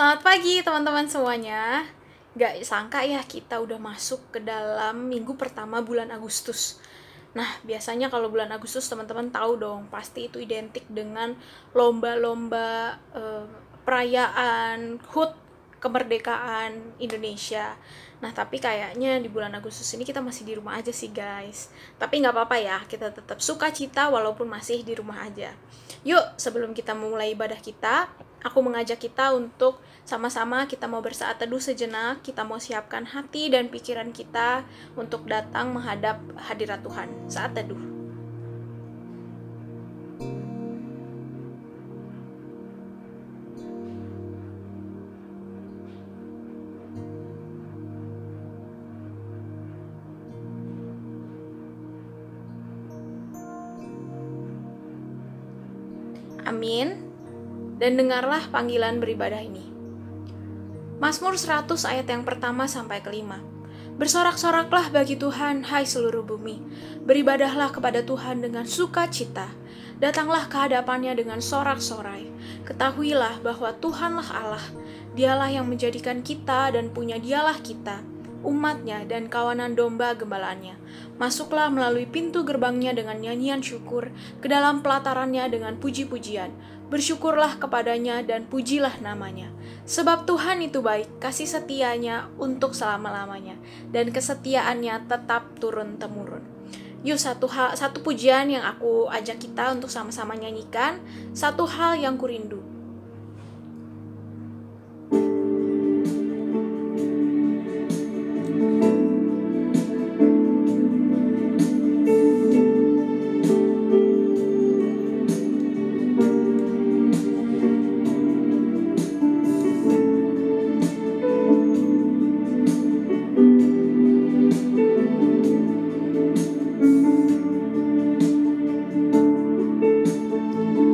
Selamat pagi teman-teman semuanya. Gak sangka ya kita udah masuk ke dalam minggu pertama bulan Agustus. Nah, biasanya kalau bulan Agustus teman-teman tahu dong, pasti itu identik dengan lomba-lomba perayaan HUT kemerdekaan Indonesia. Nah, tapi kayaknya di bulan Agustus ini kita masih di rumah aja sih guys. Tapi nggak apa-apa ya, kita tetap sukacita walaupun masih di rumah aja. Yuk, sebelum kita memulai ibadah kita, aku mengajak kita untuk sama-sama kita mau bersaat teduh sejenak, kita mau siapkan hati dan pikiran kita untuk datang menghadap hadirat Tuhan. Saat teduh. Amin. Dan dengarlah panggilan beribadah ini. Mazmur 100 ayat yang pertama sampai kelima. Bersorak-soraklah bagi Tuhan, hai seluruh bumi. Beribadahlah kepada Tuhan dengan sukacita. Datanglah ke hadapannya dengan sorak-sorai. Ketahuilah bahwa Tuhanlah Allah. Dialah yang menjadikan kita dan punya dialah kita, umatnya dan kawanan domba gembalaannya. Masuklah melalui pintu gerbangnya dengan nyanyian syukur, ke dalam pelatarannya dengan puji-pujian. Bersyukurlah kepadanya dan pujilah namanya. Sebab Tuhan itu baik, kasih setianya untuk selama-lamanya, dan kesetiaannya tetap turun-temurun. Yuk, satu pujian yang aku ajak kita untuk sama-sama nyanyikan, satu hal yang kurindu.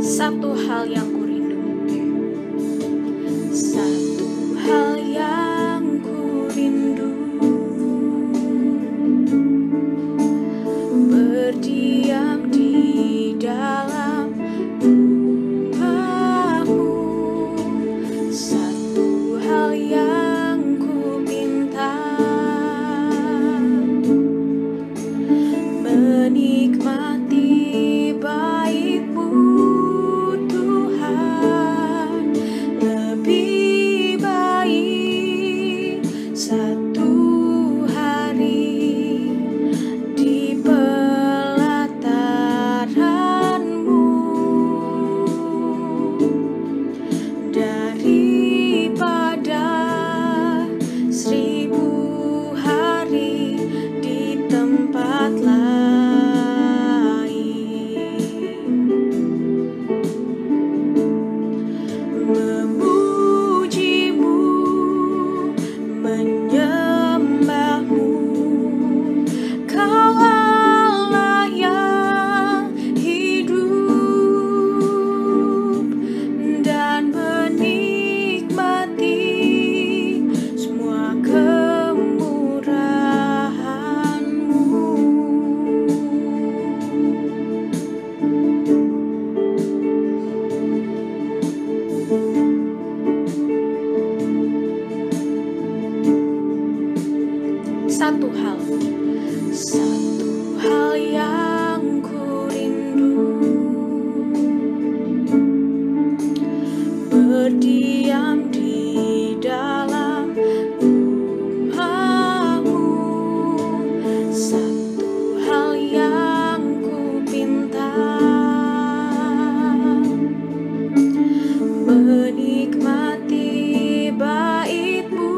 Satu hal yang kurindu. Satu hal yang kurindu, berdiam di dalam rumah-Mu. Satu hal yang kupinta, menikmati bait-Mu. Satu hal yang kurindu, berdiam di dalam rumah-Mu. Satu hal yang kupinta, menikmati bait-Mu.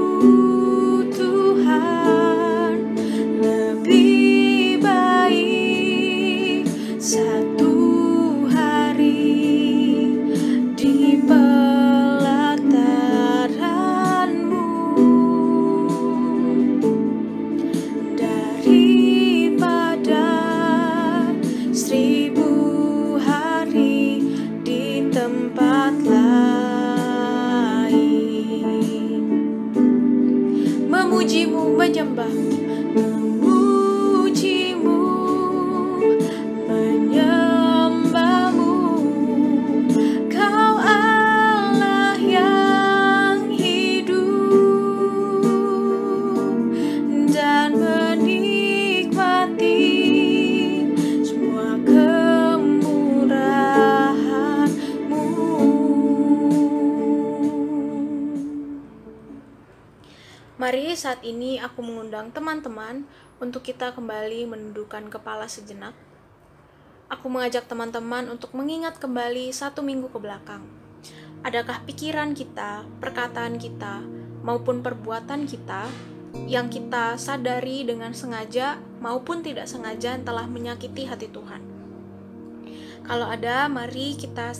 Memuji-Mu, menyembah-Mu, memuji-Mu, menyembah-Mu. Kau Allah yang Mari saat ini aku mengundang teman-teman untuk kita kembali menundukkan kepala sejenak. Aku mengajak teman-teman untuk mengingat kembali 1 minggu ke belakang. Adakah pikiran kita, perkataan kita, maupun perbuatan kita yang kita sadari dengan sengaja maupun tidak sengaja telah menyakiti hati Tuhan? Kalau ada, mari kita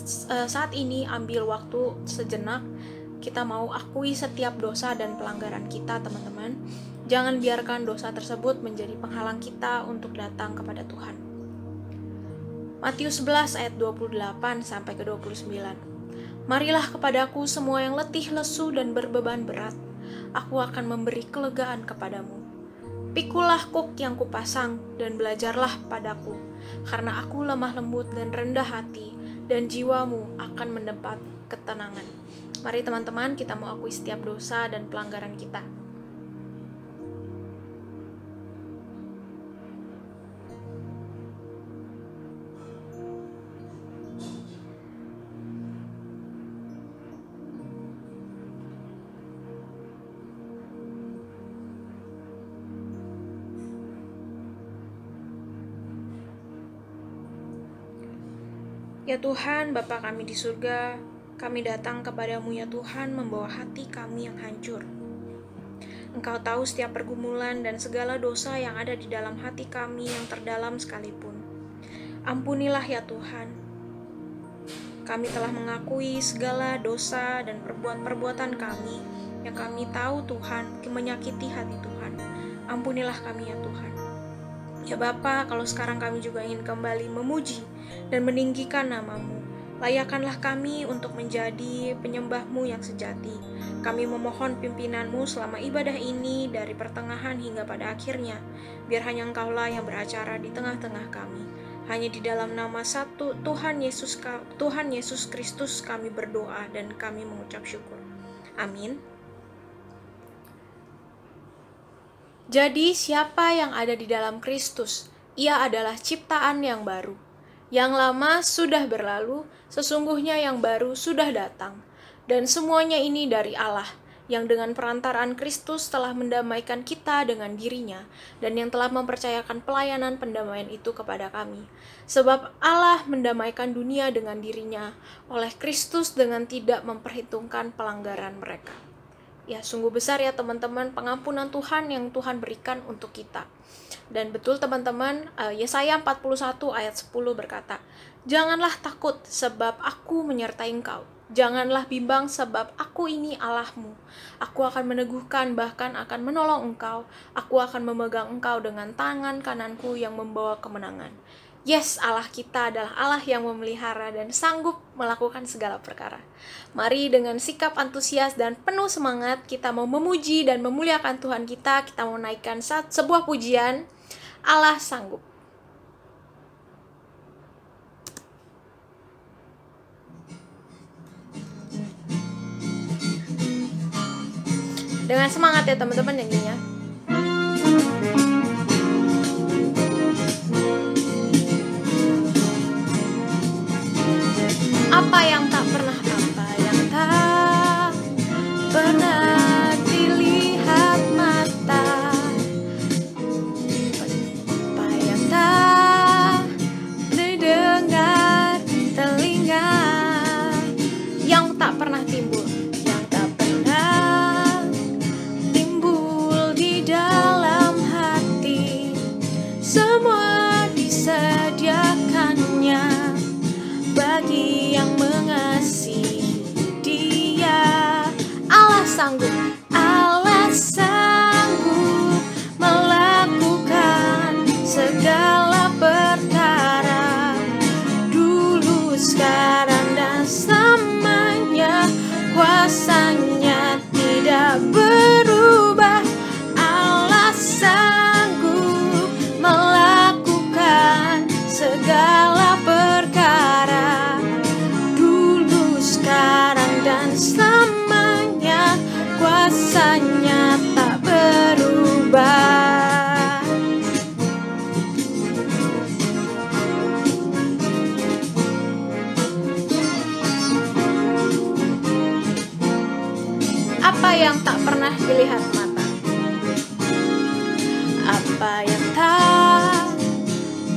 saat ini ambil waktu sejenak. Kita mau akui setiap dosa dan pelanggaran kita, teman-teman. Jangan biarkan dosa tersebut menjadi penghalang kita untuk datang kepada Tuhan. Matius 11 ayat 28 sampai ke 29. Marilah kepadaku semua yang letih, lesu, dan berbeban berat. Aku akan memberi kelegaan kepadamu. Pikulah kuk yang kupasang dan belajarlah padaku, karena aku lemah lembut dan rendah hati, dan jiwamu akan mendapat ketenangan. Mari teman-teman, kita mau akui setiap dosa dan pelanggaran kita. Ya Tuhan, Bapa kami di surga, kami datang kepadamu ya Tuhan membawa hati kami yang hancur. Engkau tahu setiap pergumulan dan segala dosa yang ada di dalam hati kami yang terdalam sekalipun. Ampunilah ya Tuhan. Kami telah mengakui segala dosa dan perbuatan kami yang kami tahu Tuhan menyakiti hati Tuhan. Ampunilah kami ya Tuhan. Ya Bapa, kalau sekarang kami juga ingin kembali memuji dan meninggikan nama-Mu. Layakkanlah kami untuk menjadi penyembah-Mu yang sejati. Kami memohon pimpinan-Mu selama ibadah ini dari pertengahan hingga pada akhirnya. Biar hanya Engkau-lah yang beracara di tengah-tengah kami. Hanya di dalam nama satu Tuhan Yesus Kristus kami berdoa dan kami mengucap syukur. Amin. Jadi siapa yang ada di dalam Kristus? Ia adalah ciptaan yang baru. Yang lama sudah berlalu, sesungguhnya yang baru sudah datang. Dan semuanya ini dari Allah, yang dengan perantaraan Kristus telah mendamaikan kita dengan dirinya, dan yang telah mempercayakan pelayanan pendamaian itu kepada kami. Sebab Allah mendamaikan dunia dengan dirinya, oleh Kristus dengan tidak memperhitungkan pelanggaran mereka. Ya, sungguh besar ya teman-teman pengampunan Tuhan yang Tuhan berikan untuk kita. Dan betul teman-teman, Yesaya 41 ayat 10 berkata, "Janganlah takut sebab aku menyertai engkau. Janganlah bimbang sebab aku ini Allahmu. Aku akan meneguhkan bahkan akan menolong engkau. Aku akan memegang engkau dengan tangan kananku yang membawa kemenangan." Yes, Allah kita adalah Allah yang memelihara dan sanggup melakukan segala perkara. Mari dengan sikap antusias dan penuh semangat kita mau memuji dan memuliakan Tuhan kita mau naikkan sebuah pujian, Allah sanggup. Dengan semangat ya teman-teman nyanyinya. Apa yang tak pernah dilihat mata, apa yang tak didengar telinga, yang tak pernah timbul di dalam hati, semua disediakannya bagi yang mengasihi Dia. Allah sanggup melakukan segala perkara, dulu, sekarang, dan selamanya. Kuasanya tidak berubah. Allah sanggup melakukan segala perkara, dulu, sekarang, dan selamanya. Kuasanya tak berubah. Apa yang tak pernah dilihat mata, apa yang tak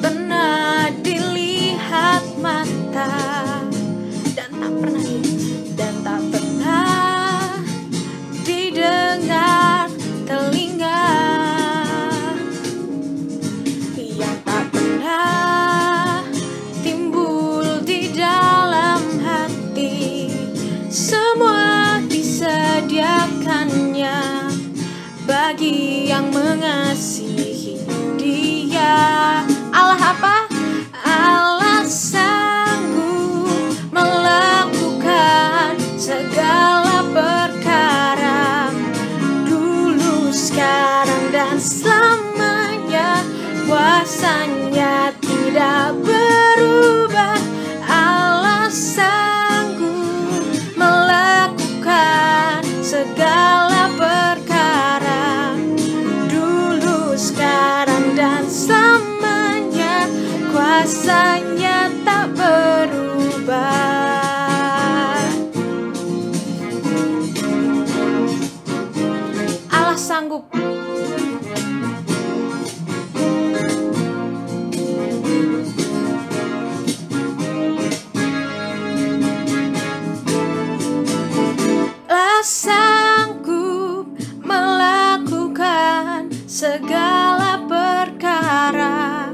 pernah dilihat mata dan tak pernah didengar telinga, yang tak pernah timbul di dalam hati. Semua disediakannya bagi yang mengasihi Dia. Allah apa? Allah sanggup melakukan segala perkara, dulu, sekarang, dan selamanya. Kuasanya tidak berubah. Allah sanggup melakukan segala perkara, dulu, sekarang, dan selamanya. Kuasanya tak berubah. Allah sanggup. Allah sanggup melakukan segala perkara,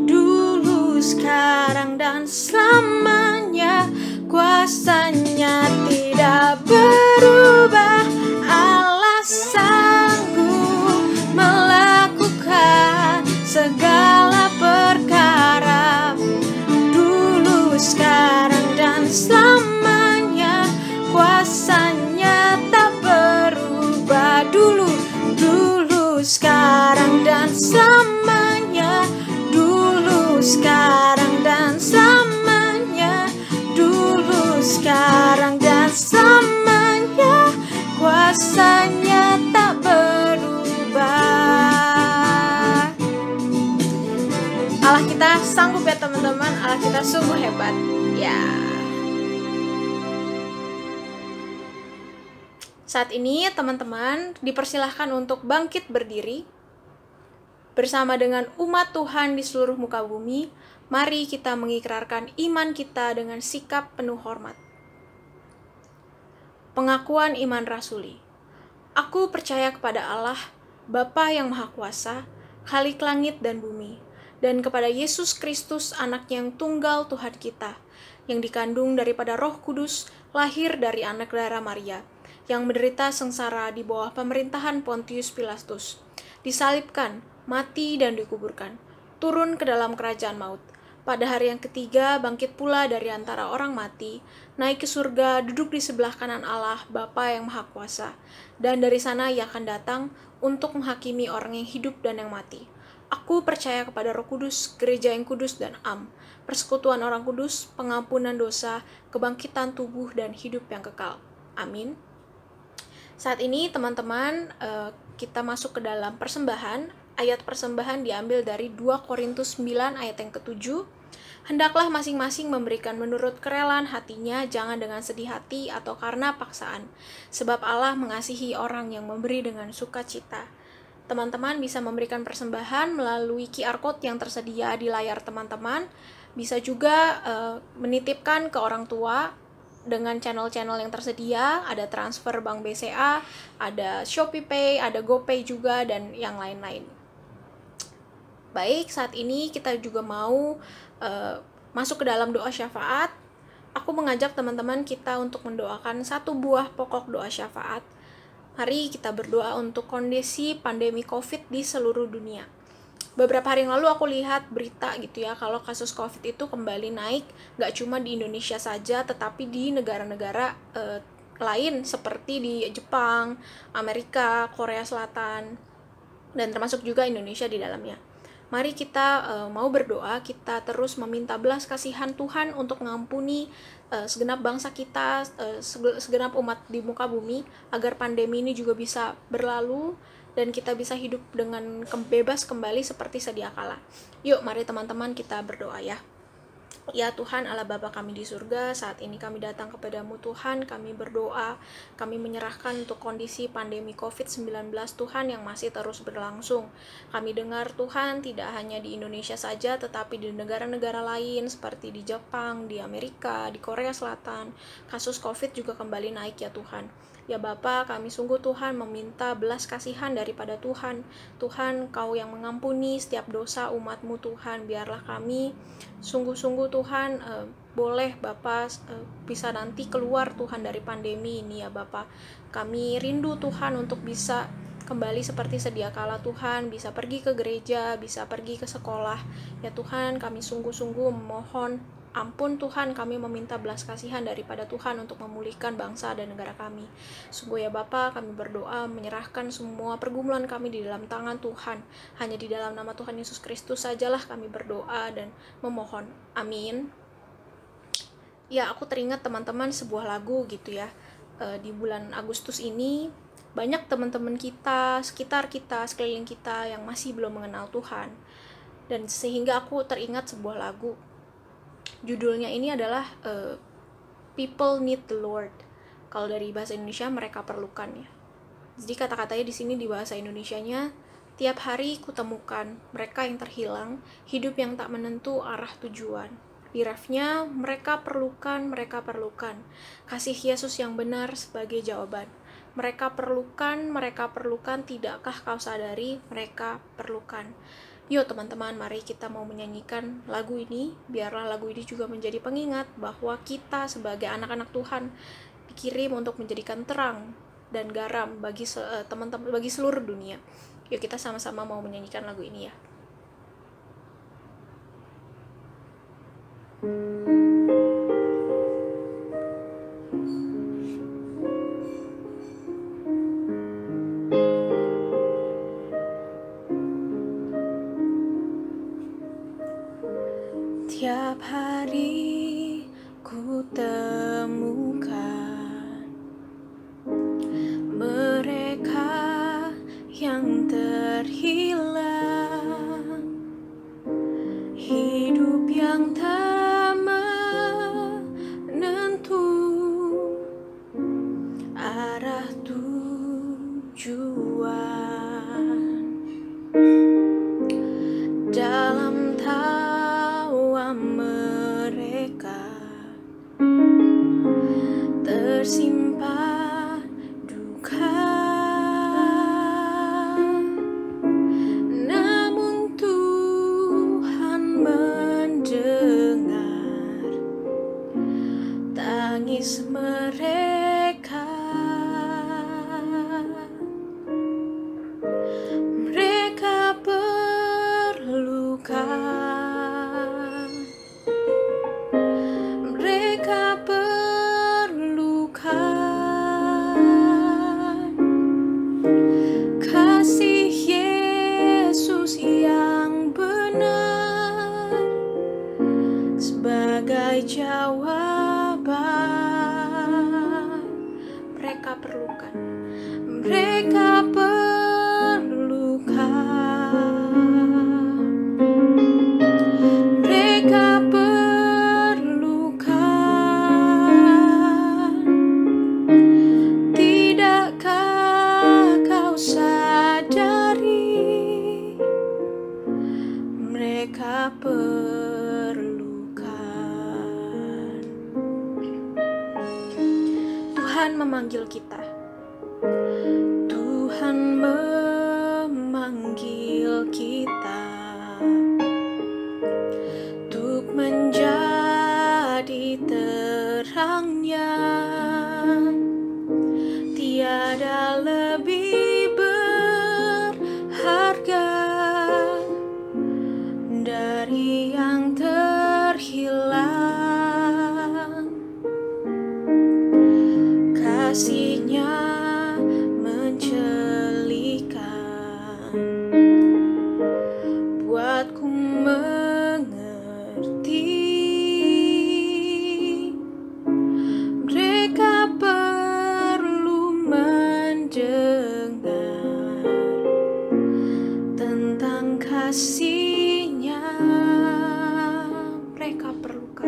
dulu, sekarang, dan selamanya. Kuasanya tidak berubah. Allah sanggup melakukan segala perkara, dulu, sekarang, dan selamanya. Kuasanya tak berubah. Dulu, sekarang, dan selamanya. Dulu, sekarang, dan selamanya. Dulu, sekarang, dan selamanya. Kuasanya tak berubah. Allah kita sanggup ya teman-teman. Allah kita sungguh hebat ya. Saat ini teman-teman dipersilahkan untuk bangkit berdiri. Bersama dengan umat Tuhan di seluruh muka bumi, mari kita mengikrarkan iman kita dengan sikap penuh hormat. Pengakuan iman rasuli. Aku percaya kepada Allah, Bapa yang Maha Kuasa, Khalik langit dan bumi, dan kepada Yesus Kristus, Anak-Nya yang tunggal Tuhan kita, yang dikandung daripada Roh Kudus, lahir dari anak darah Maria, yang menderita sengsara di bawah pemerintahan Pontius Pilatus, disalibkan, mati, dan dikuburkan, turun ke dalam kerajaan maut. Pada hari yang ketiga, bangkit pula dari antara orang mati, naik ke surga, duduk di sebelah kanan Allah, Bapa yang Maha Kuasa, dan dari sana Ia akan datang untuk menghakimi orang yang hidup dan yang mati. Aku percaya kepada Roh Kudus, gereja yang kudus dan am, persekutuan orang kudus, pengampunan dosa, kebangkitan tubuh, dan hidup yang kekal. Amin. Saat ini teman-teman kita masuk ke dalam persembahan. Ayat persembahan diambil dari 2 Korintus 9 ayat yang ke-7. Hendaklah masing-masing memberikan menurut kerelaan hatinya, jangan dengan sedih hati atau karena paksaan. Sebab Allah mengasihi orang yang memberi dengan sukacita. Teman-teman bisa memberikan persembahan melalui QR Code yang tersedia di layar teman-teman. Bisa juga menitipkan ke orang tua dengan channel-channel yang tersedia, ada transfer Bank BCA, ada ShopeePay, ada GoPay juga, dan yang lain-lain. Baik, saat ini kita juga mau masuk ke dalam doa syafaat. Aku mengajak teman-teman kita untuk mendoakan satu buah pokok doa syafaat. Mari kita berdoa untuk kondisi pandemi COVID di seluruh dunia. Beberapa hari yang lalu aku lihat berita gitu ya, kalau kasus COVID itu kembali naik, gak cuma di Indonesia saja, tetapi di negara-negara lain seperti di Jepang, Amerika, Korea Selatan, dan termasuk juga Indonesia di dalamnya. Mari kita mau berdoa, kita terus meminta belas kasihan Tuhan untuk mengampuni segenap bangsa kita, segenap umat di muka bumi, agar pandemi ini juga bisa berlalu, dan kita bisa hidup dengan bebas kembali seperti sedia kala. Yuk, mari teman-teman kita berdoa ya. Ya Tuhan Allah Bapa kami di surga, saat ini kami datang kepadamu Tuhan, kami berdoa, kami menyerahkan untuk kondisi pandemi COVID-19 Tuhan yang masih terus berlangsung. Kami dengar Tuhan tidak hanya di Indonesia saja, tetapi di negara-negara lain seperti di Jepang, di Amerika, di Korea Selatan, kasus COVID juga kembali naik ya Tuhan. Ya Bapa, kami sungguh Tuhan meminta belas kasihan daripada Tuhan. Tuhan, Kau yang mengampuni setiap dosa umat-Mu Tuhan. Biarlah kami sungguh-sungguh Tuhan boleh Bapa bisa nanti keluar Tuhan dari pandemi ini ya Bapa. Kami rindu Tuhan untuk bisa kembali seperti sedia kala Tuhan, bisa pergi ke gereja, bisa pergi ke sekolah. Ya Tuhan, kami sungguh-sungguh memohon ampun Tuhan, kami meminta belas kasihan daripada Tuhan untuk memulihkan bangsa dan negara kami. Sungguh ya Bapa, kami berdoa menyerahkan semua pergumulan kami di dalam tangan Tuhan. Hanya di dalam nama Tuhan Yesus Kristus sajalah kami berdoa dan memohon. Amin. Ya, aku teringat teman-teman sebuah lagu gitu ya. Di bulan Agustus ini banyak teman-teman kita, sekitar kita, sekeliling kita yang masih belum mengenal Tuhan. Dan sehingga aku teringat sebuah lagu. Judulnya ini adalah People Need the Lord. Kalau dari bahasa Indonesia, mereka perlukan ya. Jadi kata-katanya di sini di bahasa Indonesianya, tiap hari kutemukan mereka yang terhilang, hidup yang tak menentu arah tujuan. Di refnya, mereka perlukan kasih Yesus yang benar sebagai jawaban. Mereka perlukan, tidakkah kau sadari mereka perlukan. Yuk teman-teman, mari kita mau menyanyikan lagu ini, biarlah lagu ini juga menjadi pengingat bahwa kita sebagai anak-anak Tuhan dikirim untuk menjadikan terang dan garam bagi teman-teman, bagi seluruh dunia. Yuk kita sama-sama mau menyanyikan lagu ini ya. Tiap hari ku temukan mereka yang terhilang, hidup yang tak menentu arah tujuan. Dalam tawa mereka tersimpan duka, namun Tuhan mendengar tangis mereka. Mereka perlukan, mereka perlukan kasih Yesus yang benar sebagai jawaban. Mereka perlukan, mereka tidakkah kau sadari mereka perlukan. Tuhan memanggil kita. Tuhan memanggil kita untuk menjadi terangnya. Tiada lebih berharga dari yang terhilang. Kasih-Nya mencelikan, buatku mengerti. Mereka perlu mendengar tentang kasih-Nya. Mereka perlukan.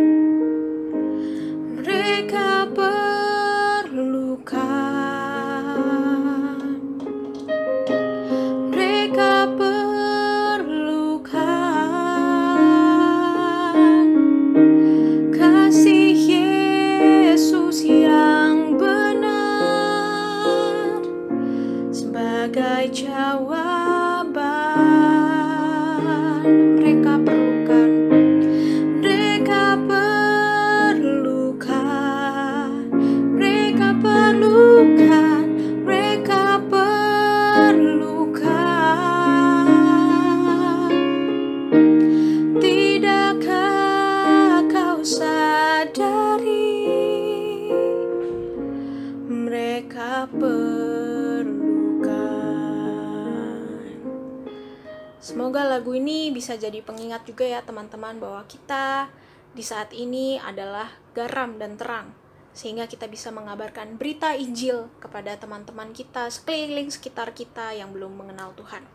lagu ini bisa jadi pengingat juga ya teman-teman, bahwa kita di saat ini adalah garam dan terang, sehingga kita bisa mengabarkan berita Injil kepada teman-teman kita sekeliling sekitar kita yang belum mengenal Tuhan.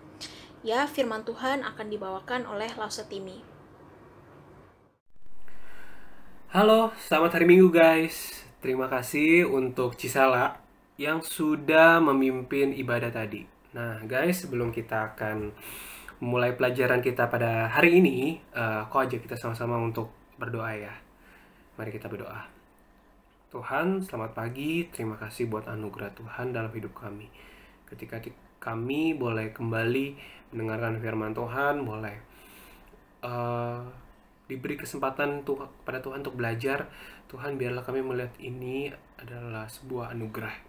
Ya, firman Tuhan akan dibawakan oleh Lausetimi. Halo, selamat hari Minggu guys. Terima kasih untuk Cisala yang sudah memimpin ibadah tadi. Nah guys, sebelum kita akan mulai pelajaran kita pada hari ini, aku ajak kita sama-sama untuk berdoa ya. Mari kita berdoa. Tuhan, selamat pagi. Terima kasih buat anugerah Tuhan dalam hidup kami. Ketika kami boleh kembali mendengarkan firman Tuhan, boleh diberi kesempatan pada Tuhan untuk belajar. Tuhan, biarlah kami melihat ini adalah sebuah anugerah.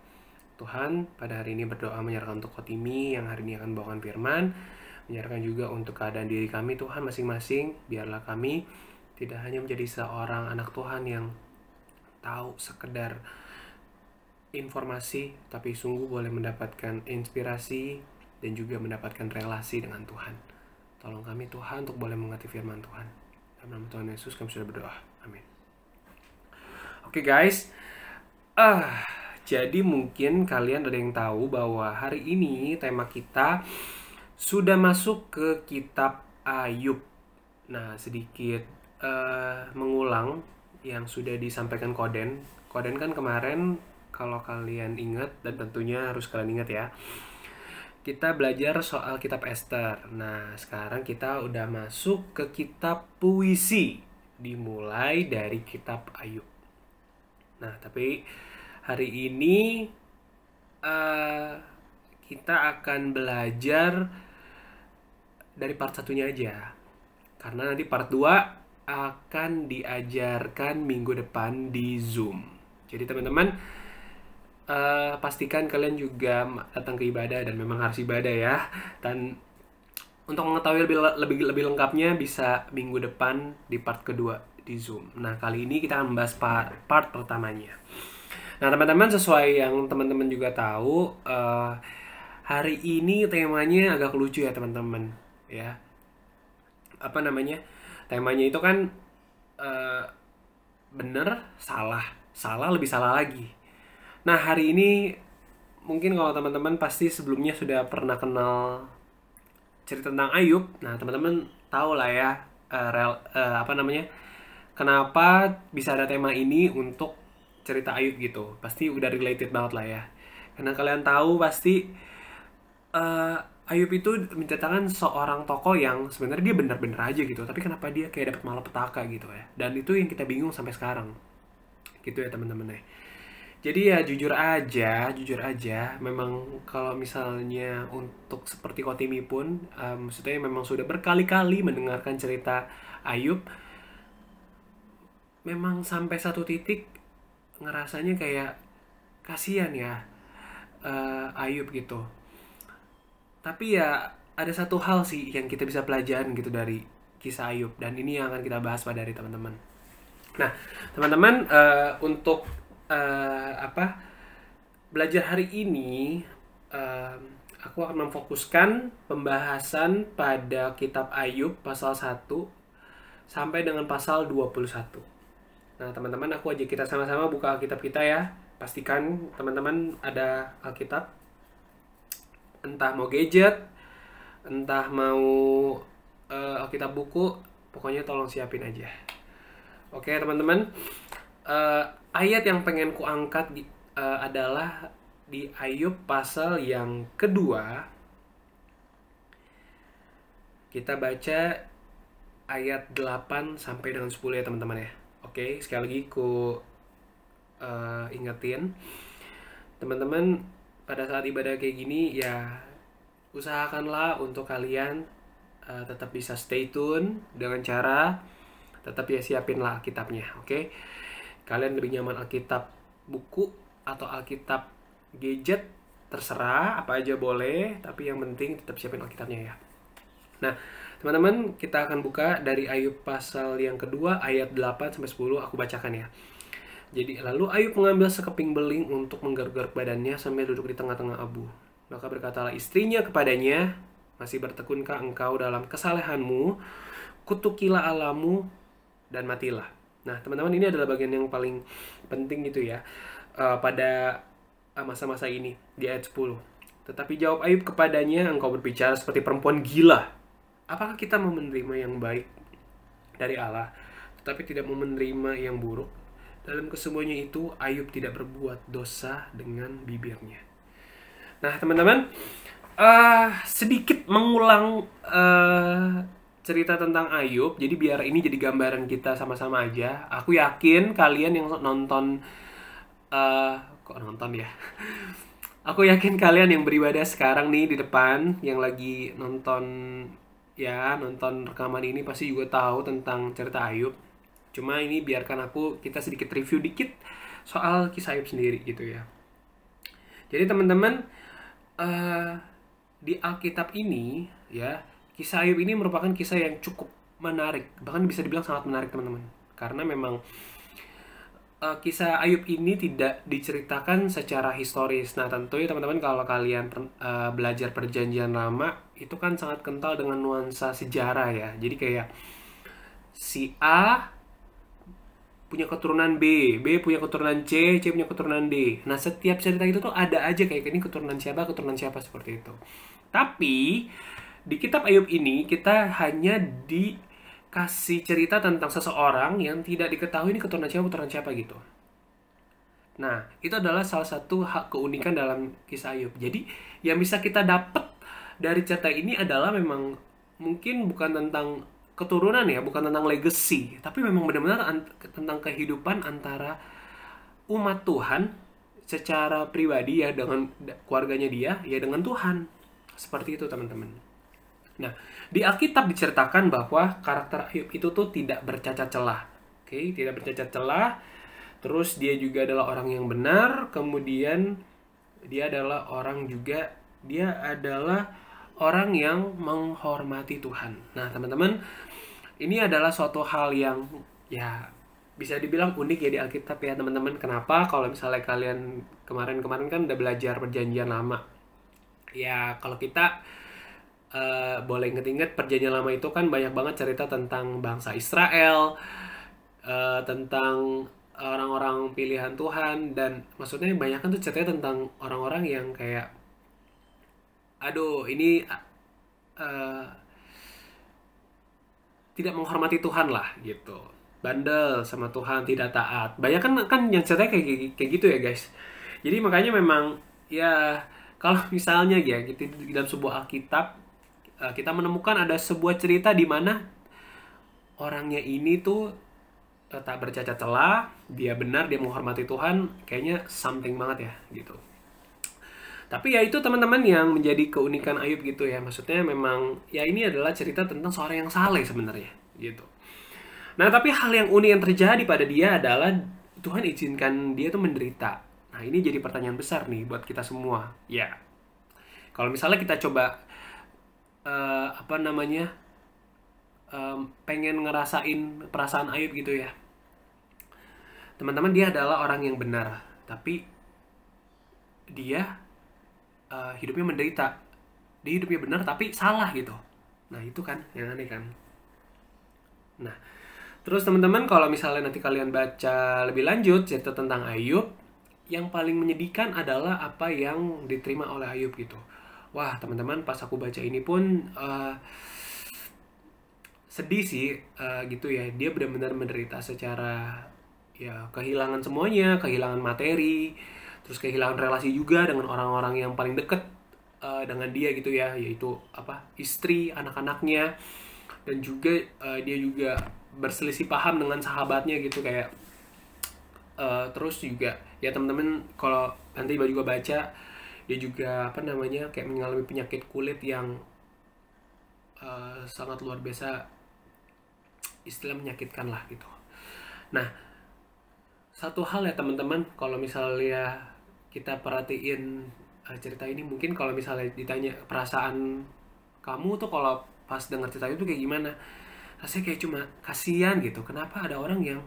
Tuhan, pada hari ini berdoa menyerahkan untuk Kotimi yang hari ini akan membawakan firman, menyerahkan juga untuk keadaan diri kami Tuhan masing-masing. Biarlah kami tidak hanya menjadi seorang anak Tuhan yang tahu sekedar informasi, tapi sungguh boleh mendapatkan inspirasi dan juga mendapatkan relasi dengan Tuhan. Tolong kami Tuhan untuk boleh mengerti firman Tuhan. Dalam nama Tuhan Yesus kami sudah berdoa. Amin. Oke guys. Jadi mungkin kalian ada yang tahu bahwa hari ini tema kita sudah masuk ke kitab Ayub. Nah, sedikit mengulang yang sudah disampaikan Koden. Koden kan kemarin kalau kalian ingat, dan tentunya harus kalian ingat ya, kita belajar soal kitab Ester. Nah, sekarang kita udah masuk ke kitab puisi, dimulai dari kitab Ayub. Nah, tapi hari ini kita akan belajar dari part satunya aja, karena nanti part 2 akan diajarkan minggu depan di Zoom. Jadi teman-teman, pastikan kalian juga datang ke ibadah, dan memang harus ibadah ya. Dan untuk mengetahui lebih lengkapnya bisa minggu depan di part kedua di Zoom. Nah, kali ini kita akan membahas part pertamanya. Nah, teman-teman, sesuai yang teman-teman juga tahu, hari ini temanya agak lucu ya teman-teman ya. Apa namanya? Temanya itu kan bener, salah lebih salah lagi. Nah, hari ini mungkin kalau teman-teman pasti sebelumnya sudah pernah kenal cerita tentang Ayub. Nah, teman-teman tahu lah ya kenapa bisa ada tema ini untuk cerita Ayub gitu. Pasti udah related banget lah ya. Karena kalian tahu pasti Ayub itu menceritakan seorang tokoh yang sebenarnya dia benar-benar aja gitu, tapi kenapa dia kayak dapat malapetaka gitu ya. Dan itu yang kita bingung sampai sekarang. Gitu ya teman-teman ya. Jadi ya jujur aja, memang kalau misalnya untuk seperti Kotimi pun, maksudnya memang sudah berkali-kali mendengarkan cerita Ayub, memang sampai satu titik ngerasanya kayak kasihan ya Ayub gitu. Tapi ya ada satu hal sih yang kita bisa pelajarin gitu dari kisah Ayub, dan ini yang akan kita bahas pada hari teman-teman. Nah, teman-teman, untuk belajar hari ini, aku akan memfokuskan pembahasan pada kitab Ayub pasal 1 sampai dengan pasal 21. Nah, teman-teman, aku ajak kita sama-sama buka Alkitab kita ya. Pastikan teman-teman ada Alkitab. Entah mau gadget, entah mau Alkitab buku, pokoknya tolong siapin aja. Oke, teman-teman. Ayat yang pengen ku angkat adalah di Ayub pasal yang kedua. Kita baca ayat 8 sampai dengan 10 ya teman-teman ya. Oke, sekali lagi ku ingetin teman-teman, pada saat ibadah kayak gini ya usahakanlah untuk kalian tetap bisa stay tune dengan cara tetap ya siapinlah Alkitabnya, oke? Kalian lebih nyaman Alkitab buku atau Alkitab gadget, terserah, apa aja boleh, tapi yang penting tetap siapin Alkitabnya ya. Nah, teman-teman, kita akan buka dari Ayub pasal yang kedua ayat 8 sampai 10, aku bacakan ya. Jadi, lalu Ayub mengambil sekeping beling untuk menggaruk-garuk badannya sambil duduk di tengah-tengah abu. Maka berkatalah istrinya kepadanya, Masih bertekunkah engkau dalam kesalehanmu? Kutukilah Allahmu dan matilah. Nah, teman-teman, ini adalah bagian yang paling penting gitu ya, pada masa-masa ini di ayat 10. Tetapi jawab Ayub kepadanya, engkau berbicara seperti perempuan gila. Apakah kita mau menerima yang baik dari Allah, tetapi tidak mau menerima yang buruk? Dalam kesemuanya itu, Ayub tidak berbuat dosa dengan bibirnya. Nah, teman-teman, sedikit mengulang cerita tentang Ayub, jadi biar ini jadi gambaran kita sama-sama aja. Aku yakin kalian yang nonton, kok nonton ya? Aku yakin kalian yang beribadah sekarang nih di depan, yang lagi nonton rekaman ini pasti juga tahu tentang cerita Ayub. Cuma ini biarkan kita sedikit review dikit soal kisah Ayub sendiri gitu ya. Jadi teman-teman, di Alkitab ini ya, kisah Ayub ini merupakan kisah yang cukup menarik, bahkan bisa dibilang sangat menarik teman-teman, karena memang kisah Ayub ini tidak diceritakan secara historis. Nah, tentu ya teman-teman, kalau kalian belajar perjanjian lama, itu kan sangat kental dengan nuansa sejarah ya. Jadi kayak si A punya keturunan B, B punya keturunan C, C punya keturunan D. Nah, setiap cerita itu tuh ada aja kayak ini keturunan siapa seperti itu. Tapi di kitab Ayub ini kita hanya dikasih cerita tentang seseorang yang tidak diketahui ini keturunan siapa gitu. Nah, itu adalah salah satu hak keunikan dalam kisah Ayub. Jadi, yang bisa kita dapat dari cerita ini adalah memang mungkin bukan tentang keturunan ya, bukan tentang legacy, tapi memang benar-benar tentang kehidupan antara umat Tuhan secara pribadi ya, dengan keluarganya dia, ya dengan Tuhan. Seperti itu teman-teman. Nah, di Alkitab diceritakan bahwa karakter Ayub itu tuh tidak bercacat celah. Oke, tidak bercacat celah. Terus dia juga adalah orang yang benar, kemudian dia adalah orang yang menghormati Tuhan. Nah, teman-teman, ini adalah suatu hal yang ya bisa dibilang unik ya di Alkitab ya, teman-teman. Kenapa? Kalau misalnya kalian kemarin kan udah belajar perjanjian lama. Ya, kalau kita boleh inget-inget perjanjian lama itu kan banyak banget cerita tentang bangsa Israel, tentang orang-orang pilihan Tuhan, dan maksudnya banyak kan tuh cerita tentang orang-orang yang kayak ini tidak menghormati Tuhan lah gitu, bandel sama Tuhan, tidak taat. Banyak kan yang ceritanya kayak gitu ya guys. Jadi makanya memang ya, kalau misalnya ya gitu di dalam sebuah Alkitab kita menemukan ada sebuah cerita di mana orangnya ini tuh tak bercacat celah, dia benar, dia menghormati Tuhan, kayaknya something banget ya gitu. Tapi ya itu teman-teman yang menjadi keunikan Ayub gitu ya. Maksudnya memang ya ini adalah cerita tentang seorang yang saleh sebenarnya gitu. Nah, tapi hal yang unik yang terjadi pada dia adalah Tuhan izinkan dia tuh menderita. Nah, ini jadi pertanyaan besar nih buat kita semua. Ya, kalau misalnya kita coba pengen ngerasain perasaan Ayub gitu ya. Teman-teman, dia adalah orang yang benar, tapi dia hidupnya menderita. Dia hidupnya benar tapi salah gitu. Nah, itu kan yang aneh kan. Nah, terus teman-teman, kalau misalnya nanti kalian baca lebih lanjut cerita tentang Ayub, yang paling menyedihkan adalah apa yang diterima oleh Ayub gitu. Wah, teman-teman, pas aku baca ini pun sedih sih gitu ya. Dia benar-benar menderita secara ya kehilangan semuanya, kehilangan materi, terus kehilangan relasi juga dengan orang-orang yang paling dekat dengan dia gitu ya, yaitu istri, anak-anaknya, dan juga dia juga berselisih paham dengan sahabatnya gitu kayak terus juga ya teman-teman, kalau nanti juga baca, dia juga kayak mengalami penyakit kulit yang sangat luar biasa, istilah menyakitkan lah gitu. Nah, satu hal ya teman-teman, kalau misalnya kita perhatiin cerita ini, mungkin kalau misalnya ditanya perasaan kamu tuh kalau pas dengar cerita itu kayak gimana, rasanya kayak cuma kasihan gitu. Kenapa ada orang yang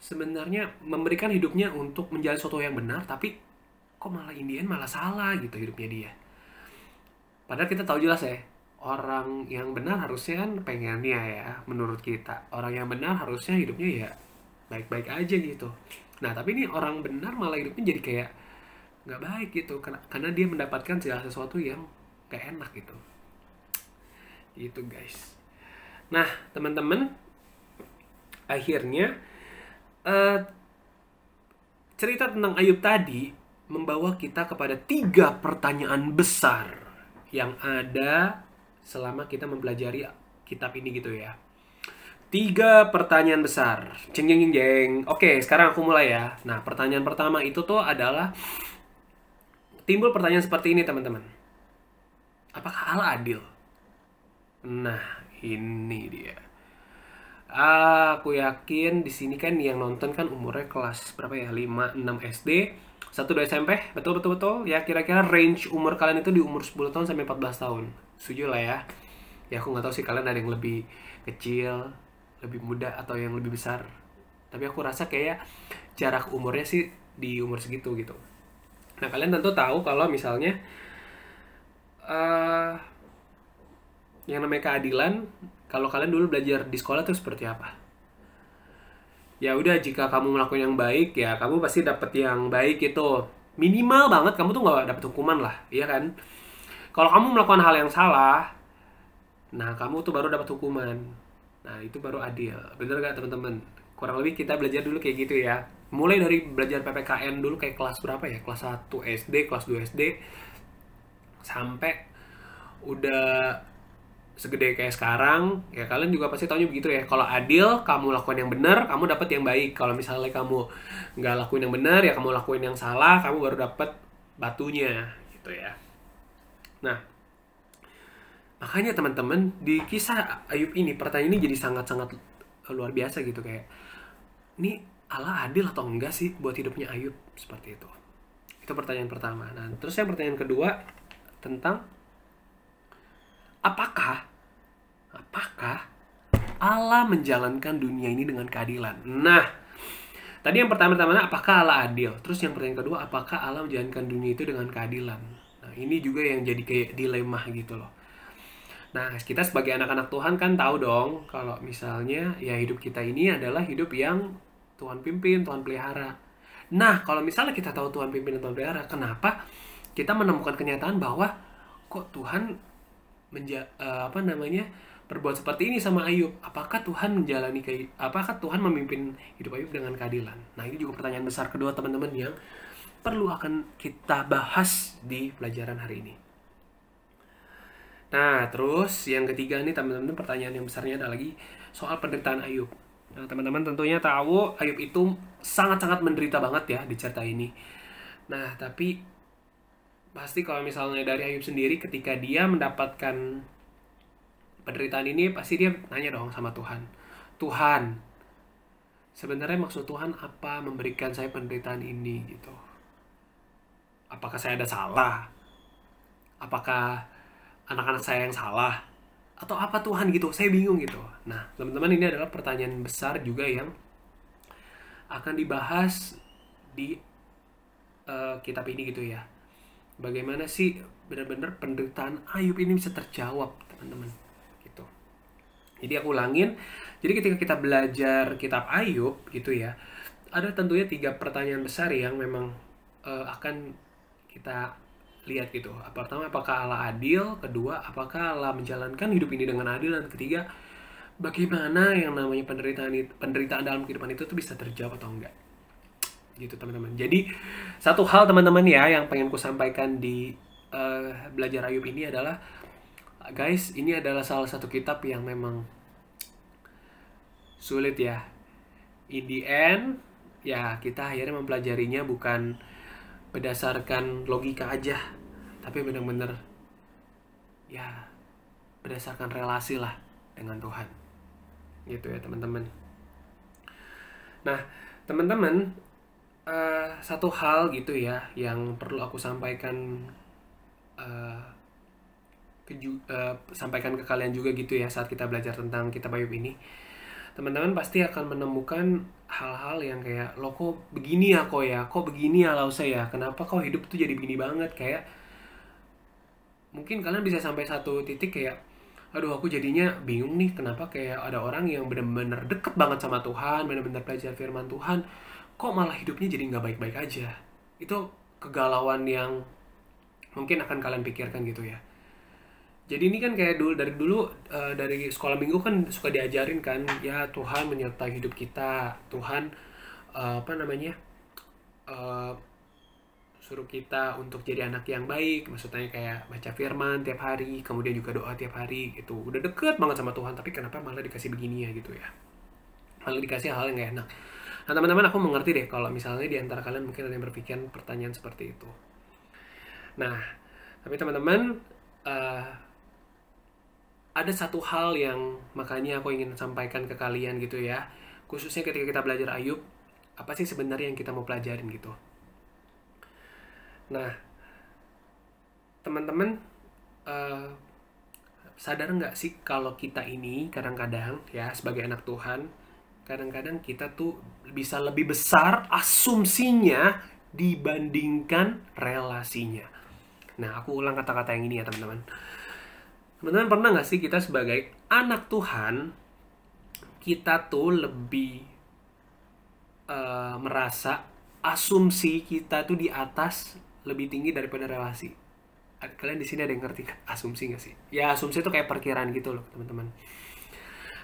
sebenarnya memberikan hidupnya untuk menjalani sesuatu yang benar, tapi kok malah in the end malah salah gitu hidupnya dia. Padahal kita tahu jelas ya, orang yang benar harusnya kan pengennya ya, menurut kita. Orang yang benar harusnya hidupnya ya baik-baik aja gitu. Nah, tapi ini orang benar malah hidupnya jadi kayak nggak baik gitu. Karena dia mendapatkan segala sesuatu yang gak enak gitu. Gitu guys. Nah, teman-teman, akhirnya cerita tentang Ayub tadi membawa kita kepada 3 pertanyaan besar yang ada selama kita mempelajari kitab ini gitu ya. 3 pertanyaan besar. Jeng jeng jeng jeng. Oke, sekarang aku mulai ya. Nah, pertanyaan pertama itu tuh adalah timbul pertanyaan seperti ini, teman-teman. Apakah Allah adil? Nah, ini dia. Aku yakin di sini kan yang nonton kan umurnya kelas berapa ya? 5, 6 SD, 1, 2 SMP. Betul. Ya, kira-kira range umur kalian itu di umur 10 tahun sampai 14 tahun. Setuju lah ya. Ya, aku nggak tahu sih kalian ada yang lebih kecil, lebih muda, atau yang lebih besar. Tapi aku rasa kayak jarak umurnya sih di umur segitu gitu. Nah, kalian tentu tahu kalau misalnya yang namanya keadilan, kalau kalian dulu belajar di sekolah tuh seperti apa? Ya udah, jika kamu melakukan yang baik, ya kamu pasti dapat yang baik itu. Minimal banget kamu tuh nggak dapat hukuman lah, iya kan? Kalau kamu melakukan hal yang salah, nah kamu tuh baru dapat hukuman. Nah, itu baru adil. Bener gak teman-teman? Kurang lebih kita belajar dulu kayak gitu ya. Mulai dari belajar PPKN dulu kayak kelas berapa ya? Kelas 1 SD, kelas 2 SD, sampai udah segede kayak sekarang, ya kalian juga pasti taunya begitu ya. Kalau adil, kamu lakukan yang benar, kamu dapat yang baik. Kalau misalnya kamu nggak lakuin yang benar, ya kamu lakuin yang salah, kamu baru dapat batunya, gitu ya. Nah, makanya teman-teman, di kisah Ayub ini, pertanyaan ini jadi sangat-sangat luar biasa gitu. Kayak, ini Allah adil atau enggak sih buat hidupnya Ayub? Seperti itu. Itu pertanyaan pertama. Nah, terus yang pertanyaan kedua, tentang apakah Allah menjalankan dunia ini dengan keadilan? Nah, tadi yang pertama-tama apakah Allah adil? Terus yang pertanyaan kedua, apakah Allah menjalankan dunia itu dengan keadilan? Nah, ini juga yang jadi kayak dilema gitu loh. Nah, kita sebagai anak-anak Tuhan kan tahu dong kalau misalnya ya hidup kita ini adalah hidup yang Tuhan pimpin, Tuhan pelihara. Nah, kalau misalnya kita tahu Tuhan pimpin dan Tuhan pelihara, kenapa kita menemukan kenyataan bahwa kok Tuhan berbuat seperti ini sama Ayub? Apakah Tuhan apakah Tuhan memimpin hidup Ayub dengan keadilan? Nah, ini juga pertanyaan besar kedua teman-teman yang perlu akan kita bahas di pelajaran hari ini. Nah, terus yang ketiga nih teman-teman, pertanyaan yang besarnya ada lagi soal penderitaan Ayub. Nah, teman-teman tentunya tahu Ayub itu sangat-sangat menderita banget ya di cerita ini. Nah, tapi pasti kalau misalnya dari Ayub sendiri, ketika dia mendapatkan penderitaan ini, pasti dia nanya dong sama Tuhan. Tuhan, sebenarnya maksud Tuhan apa memberikan saya penderitaan ini gitu? Apakah saya ada salah? Apakah anak-anak saya yang salah? Atau apa Tuhan gitu? Saya bingung gitu. Nah, teman-teman, ini adalah pertanyaan besar juga yang akan dibahas di kitab ini gitu ya. Bagaimana sih benar-benar penderitaan Ayub ini bisa terjawab, teman-teman, gitu. Jadi aku ulangin. Jadi ketika kita belajar kitab Ayub gitu ya, ada tentunya 3 pertanyaan besar yang memang akan kita lihat gitu. Pertama, apakah Allah adil? Kedua, apakah Allah menjalankan hidup ini dengan adil? Dan ketiga, bagaimana yang namanya penderitaan dalam kehidupan itu tuh bisa terjawab atau enggak? Gitu teman-teman. Jadi satu hal teman-teman ya yang pengen ku sampaikan di belajar Ayub ini adalah, guys, ini adalah salah satu kitab yang memang sulit ya. In the end, ya kita akhirnya mempelajarinya bukan berdasarkan logika aja, tapi benar-benar ya berdasarkan relasi lah dengan Tuhan. Gitu ya teman-teman. Nah, teman-teman, satu hal gitu ya yang perlu aku sampaikan sampaikan ke kalian juga gitu ya saat kita belajar tentang kitab Ayub ini. Teman-teman pasti akan menemukan hal-hal yang kayak, lo kok begini ya, kok begini ya Lausa ya, kenapa kok hidup tuh jadi begini banget, kayak mungkin kalian bisa sampai satu titik kayak, aduh aku jadinya bingung nih, kenapa kayak ada orang yang benar-benar deket banget sama Tuhan, benar-benar belajar firman Tuhan, kok malah hidupnya jadi nggak baik-baik aja. Itu kegalauan yang mungkin akan kalian pikirkan gitu ya. Jadi ini kan kayak dari dulu dari sekolah minggu kan suka diajarin kan, ya Tuhan menyertai hidup kita, Tuhan uh, suruh kita untuk jadi anak yang baik, maksudnya kayak baca firman tiap hari, kemudian juga doa tiap hari gitu. Udah deket banget sama Tuhan, tapi kenapa malah dikasih begini ya gitu ya, malah dikasih hal yang gak enak. Nah teman-teman, aku mengerti deh kalau misalnya di antara kalian mungkin ada yang berpikir pertanyaan seperti itu. Nah, tapi teman-teman, ada satu hal yang makanya aku ingin sampaikan ke kalian gitu ya, khususnya ketika kita belajar Ayub, apa sih sebenarnya yang kita mau pelajarin gitu. Nah, teman-teman, sadar nggak sih kalau kita ini kadang-kadang ya sebagai anak Tuhan, kadang-kadang kita tuh bisa lebih besar asumsinya dibandingkan relasinya. Nah, aku ulang kata-kata yang ini ya teman-teman. Teman-teman pernah nggak sih kita sebagai anak Tuhan, kita tuh lebih merasa asumsi kita tuh di atas, lebih tinggi daripada relasi. Kalian di sini ada yang ngerti kan asumsi nggak sih? Ya asumsi itu kayak perkiraan gitu loh teman-teman.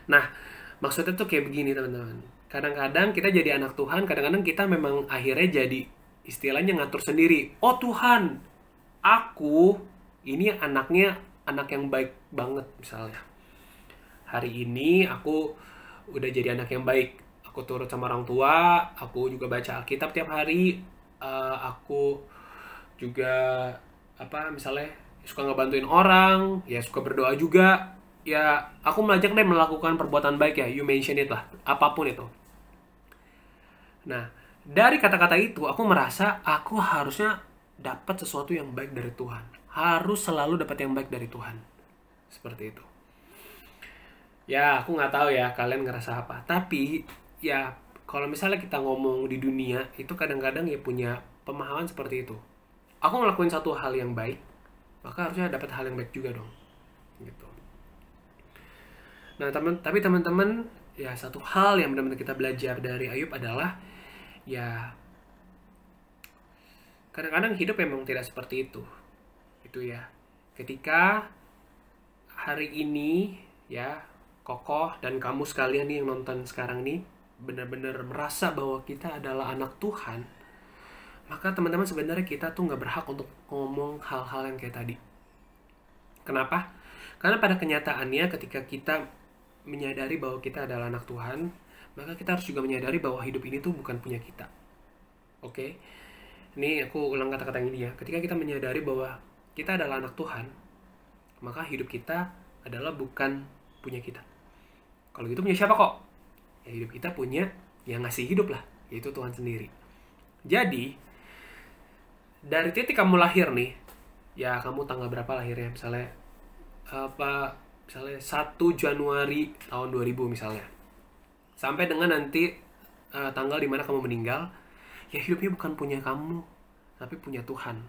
Nah maksudnya tuh kayak begini teman-teman. Kadang-kadang kita jadi anak Tuhan, kadang-kadang kita memang akhirnya jadi istilahnya ngatur sendiri. Oh Tuhan, aku ini anaknya anak yang baik banget misalnya. Hari ini aku udah jadi anak yang baik. Aku turut sama orang tua, aku juga baca Alkitab tiap hari, aku juga misalnya suka ngebantuin orang, ya suka berdoa juga, ya aku mengajak deh melakukan perbuatan baik ya, you mention it lah, apapun itu. Nah, dari kata-kata itu aku merasa aku harusnya dapat sesuatu yang baik dari Tuhan, harus selalu dapat yang baik dari Tuhan, seperti itu. Ya aku nggak tahu ya kalian ngerasa apa, tapi ya kalau misalnya kita ngomong di dunia itu kadang-kadang ya punya pemahaman seperti itu. Aku ngelakuin satu hal yang baik, maka harusnya dapat hal yang baik juga dong, gitu. Nah tapi teman-teman, ya satu hal yang benar-benar kita belajar dari Ayub adalah ya kadang-kadang hidup memang tidak seperti itu, gitu ya. Ketika hari ini ya Kokoh dan kamu sekalian nih yang nonton sekarang nih benar-benar merasa bahwa kita adalah anak Tuhan, maka teman-teman sebenarnya kita tuh nggak berhak untuk ngomong hal-hal yang kayak tadi. Kenapa? Karena pada kenyataannya ketika kita menyadari bahwa kita adalah anak Tuhan, maka kita harus juga menyadari bahwa hidup ini tuh bukan punya kita. Oke? Ini aku ulang kata-kata ini ya. Ketika kita menyadari bahwa kita adalah anak Tuhan, maka hidup kita adalah bukan punya kita. Kalau gitu punya siapa kok? Ya hidup kita punya yang ngasih hidup lah, yaitu Tuhan sendiri. Jadi dari titik kamu lahir nih, ya kamu tanggal berapa lahirnya, misalnya 1 Januari tahun 2000 misalnya, sampai dengan nanti tanggal dimana kamu meninggal, ya hidupnya bukan punya kamu, tapi punya Tuhan.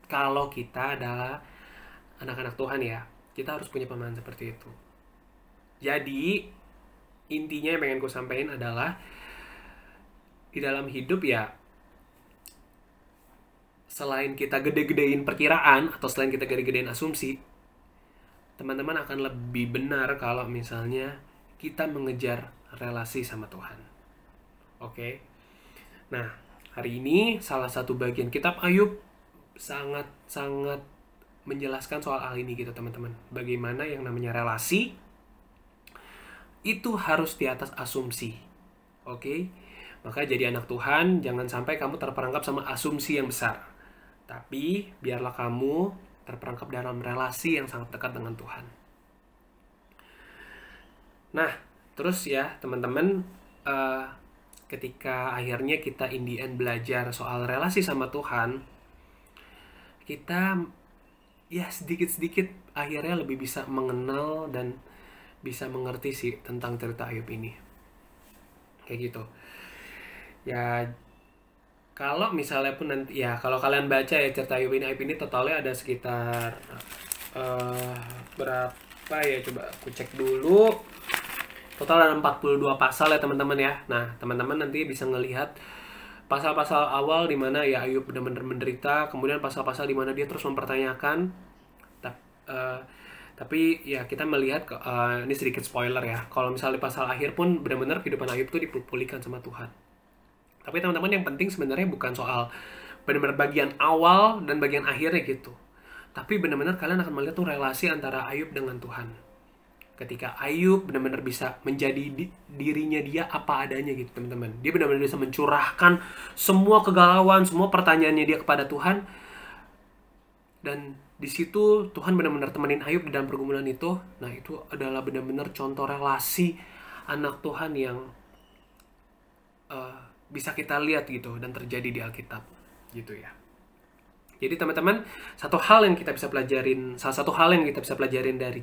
Kalau kita adalah anak-anak Tuhan ya, kita harus punya pemahaman seperti itu. Jadi intinya yang pengen gue sampaikan adalah di dalam hidup ya, selain kita gede-gedein perkiraan atau selain kita gede-gedein asumsi, teman-teman akan lebih benar kalau misalnya kita mengejar relasi sama Tuhan. Oke? Nah, hari ini salah satu bagian kitab Ayub sangat-sangat menjelaskan soal hal ini gitu teman-teman. Bagaimana yang namanya relasi itu harus di atas asumsi. Oke? Maka jadi anak Tuhan, jangan sampai kamu terperangkap sama asumsi yang besar. Tapi biarlah kamu terperangkap dalam relasi yang sangat dekat dengan Tuhan. Nah, terus ya teman-teman, ketika akhirnya kita in the end belajar soal relasi sama Tuhan, kita ya sedikit-sedikit akhirnya lebih bisa mengenal dan bisa mengerti sih tentang cerita Ayub ini. Kayak gitu. Ya kalau misalnya pun nanti ya kalau kalian baca ya cerita Ayub ini totalnya ada sekitar eh, berapa ya, coba aku cek dulu. Total ada 42 pasal ya teman-teman ya. Nah, teman-teman nanti bisa ngelihat pasal-pasal awal di mana ya Ayub benar-benar menderita, kemudian pasal-pasal di mana dia terus mempertanyakan. Tapi ya kita melihat ini sedikit spoiler ya. Kalau misalnya di pasal akhir pun benar-benar kehidupan Ayub tuh dipulihkan sama Tuhan. Tapi teman-teman yang penting sebenarnya bukan soal benar-benar bagian awal dan bagian akhirnya gitu. Tapi benar-benar kalian akan melihat tuh relasi antara Ayub dengan Tuhan. Ketika Ayub benar-benar bisa menjadi dirinya dia apa adanya gitu teman-teman. Dia benar-benar bisa mencurahkan semua kegalauan, semua pertanyaannya dia kepada Tuhan. Dan di situ Tuhan benar-benar temenin Ayub di dalam pergumulan itu. Nah, itu adalah benar-benar contoh relasi anak Tuhan yang bisa kita lihat gitu dan terjadi di Alkitab gitu ya. Jadi teman-teman, salah satu hal yang kita bisa pelajarin dari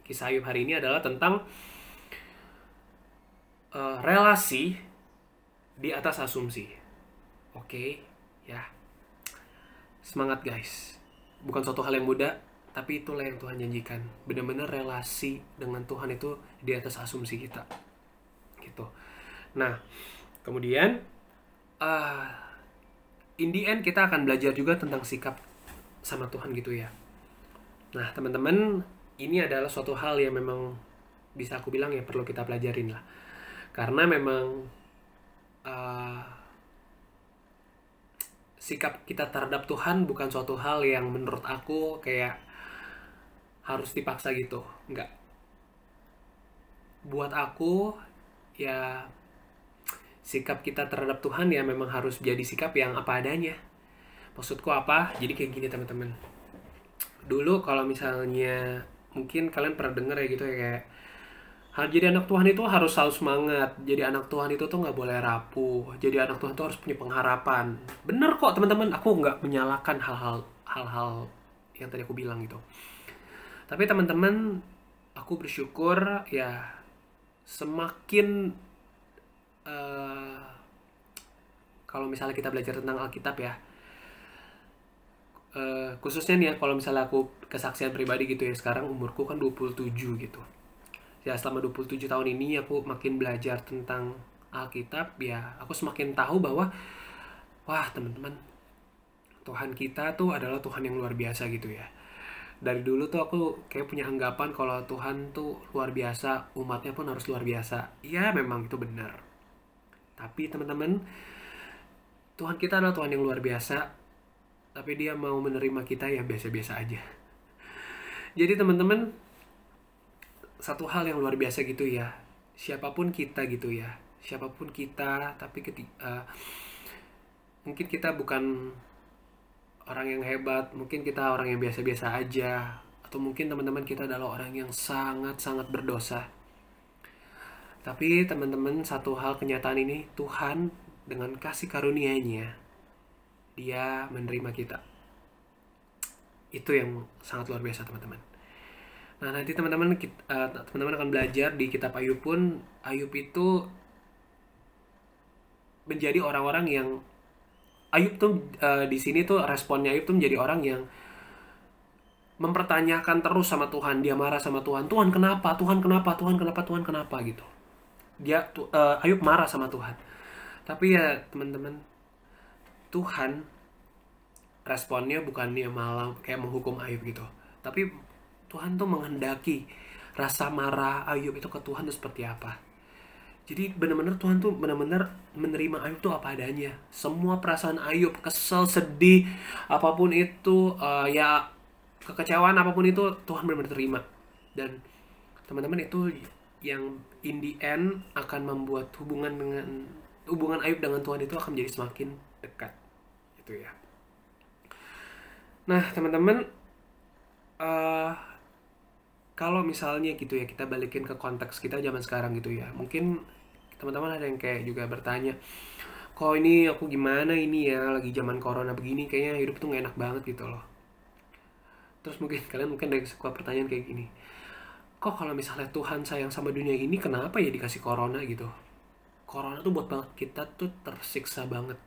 kisah Ayub hari ini adalah tentang relasi di atas asumsi. Oke, ya. Semangat guys. Bukan suatu hal yang mudah, tapi itulah yang Tuhan janjikan. Benar-benar relasi dengan Tuhan itu di atas asumsi kita. Gitu. Nah, kemudian in the end kita akan belajar juga tentang sikap sama Tuhan gitu ya. Nah, teman-teman, ini adalah suatu hal yang memang bisa aku bilang ya perlu kita pelajarin lah. Karena memang sikap kita terhadap Tuhan bukan suatu hal yang menurut aku kayak harus dipaksa gitu. Enggak. Buat aku, ya sikap kita terhadap Tuhan ya memang harus jadi sikap yang apa adanya. Maksudku apa? Jadi kayak gini teman-teman. Dulu kalau misalnya mungkin kalian pernah denger ya gitu ya kayak jadi anak Tuhan itu harus selalu semangat. Jadi anak Tuhan itu tuh nggak boleh rapuh. Jadi anak Tuhan tuh harus punya pengharapan. Bener kok teman-teman. Aku nggak menyalahkan hal-hal yang tadi aku bilang gitu. Tapi teman-teman, aku bersyukur ya semakin kalau misalnya kita belajar tentang Alkitab ya. Khususnya nih ya kalau misalnya aku kesaksian pribadi gitu ya. Sekarang umurku kan 27 gitu. Ya selama 27 tahun ini aku makin belajar tentang Alkitab ya, aku semakin tahu bahwa wah teman-teman, Tuhan kita tuh adalah Tuhan yang luar biasa gitu ya. Dari dulu tuh aku kayak punya anggapan kalau Tuhan tuh luar biasa, umatnya pun harus luar biasa. Ya memang itu benar. Tapi teman-teman, Tuhan kita adalah Tuhan yang luar biasa, tapi dia mau menerima kita ya biasa-biasa aja. Jadi teman-teman, satu hal yang luar biasa gitu ya, siapapun kita gitu ya, siapapun kita, tapi mungkin kita bukan orang yang hebat, mungkin kita orang yang biasa-biasa aja, atau mungkin teman-teman kita adalah orang yang sangat-sangat berdosa. Tapi teman-teman, satu hal kenyataan ini, Tuhan dengan kasih karunia-Nya, dia menerima kita. Itu yang sangat luar biasa teman-teman. Nah, nanti teman-teman akan belajar di kitab Ayub pun, Ayub itu menjadi orang-orang yang Ayub tuh di sini tuh responnya Ayub tuh menjadi orang yang mempertanyakan terus sama Tuhan. Dia marah sama Tuhan. Tuhan kenapa? Tuhan kenapa? Tuhan kenapa? Tuhan kenapa? Gitu. Ayub marah sama Tuhan. Tapi ya teman-teman, Tuhan responnya bukannya malah kayak menghukum Ayub gitu. Tapi Tuhan tuh menghendaki rasa marah Ayub itu ke Tuhan itu seperti apa. Jadi benar-benar Tuhan tuh benar-benar menerima Ayub tuh apa adanya. Semua perasaan Ayub, kesel, sedih, apapun itu, ya kekecewaan apapun itu Tuhan benar-benar terima. Dan teman-teman itu yang in the end akan membuat hubungan Ayub dengan Tuhan itu akan menjadi semakin dekat. Itu ya. Nah teman-teman, kalau misalnya gitu ya kita balikin ke konteks kita zaman sekarang gitu ya, mungkin teman-teman ada yang kayak juga bertanya, kok ini aku gimana ini ya lagi zaman corona begini, kayaknya hidup tuh gak enak banget gitu loh. Terus kalian ada suka pertanyaan kayak gini, kok kalau misalnya Tuhan sayang sama dunia ini kenapa ya dikasih corona gitu. Corona tuh buat banget kita tuh tersiksa banget